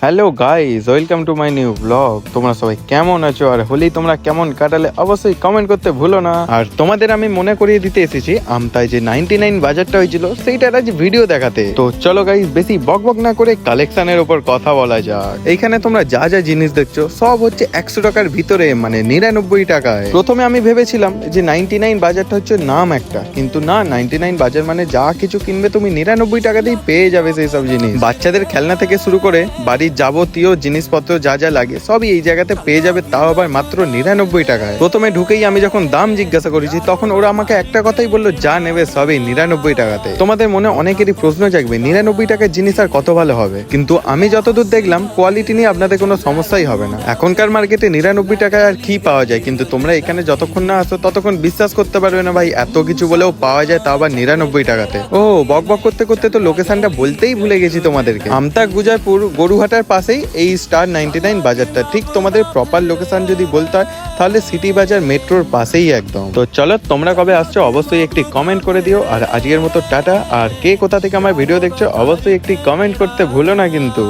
Hello guys, welcome to my new blog. তোমরা সবাই কেমন আছো আর হোলি তোমরা কেমন কাটালে অবশ্যই কমেন্ট করতে ভুলো না। আর তোমাদের আমি মনে করিয়ে দিতে এসেছি আমতায় যে 99 বাজারটা হয়েছিল সেইটার আজ ভিডিও দেখাতে। তো চলো গাইস, বেশি বক বক না করে কালেকশনের উপর কথা বলা যাক। এইখানে তোমরা যা যা জিনিস দেখছো সব হচ্ছে 100 টাকার ভিতরে, মানে 99 টাকায়। প্রথমে আমি ভেবেছিলাম যে 99 বাজারটা হচ্ছে নাম একটা, কিন্তু না, 99 বাজার মানে যা কিছু কিনবে তুমি 99 টাকাতেই পেয়ে যাবে সেই সব জিনিস। বাচ্চাদের খেলনা থেকে শুরু করে বাড়ির যাবতীয় জিনিসপত্র যা যা লাগে সবই এই জায়গাতে পেয়ে যাবে, তাও আবার মাত্র 99 টাকায়। প্রথমে ঢুকেই আমি যখন দাম জিজ্ঞাসা করেছি তখন ওরা আমাকে একটা কথাই বললো, যা নেবে সবই 99 টাকাতে। তোমাদের মনে অনেকেরই প্রশ্ন জাগবে 99 টাকার জিনিস আর কত ভালো হবে, কিন্তু আমি যতদূর দেখলাম কোয়ালিটি নিয়ে আপনাদের কোনো সমস্যাই হবে না। এখনকার মার্কেটে 99 টাকায় আর কি পাওয়া যায়, কিন্তু তোমরা এখানে যতক্ষণ না আসো ততক্ষণ বিশ্বাস করতে পারবে না ভাই, এত কিছু বলেও পাওয়া যায়, তা আবার 99 টাকাতে। ও বক বক করতে করতে তো লোকেশনটা বলতেই ভুলে গেছি তোমাদেরকে। আমতা গুজারপুর গরুহাটার পাশেই এই স্টার 99 বাজারটা। ঠিক তোমাদের প্রপার লোকেশন যদি বলতে হয় তাহলে সিটি বাজার মেট্রোর পাশেই একদম। তো চলো, তোমরা কবে আসছো অবশ্যই একটি কমেন্ট করে দিও। আর আজকের মতো টাটা। আর কে কোথা থেকে আমার ভিডিও দেখছো অবশ্যই একটি কমেন্ট করতে ভুলো না কিন্তু।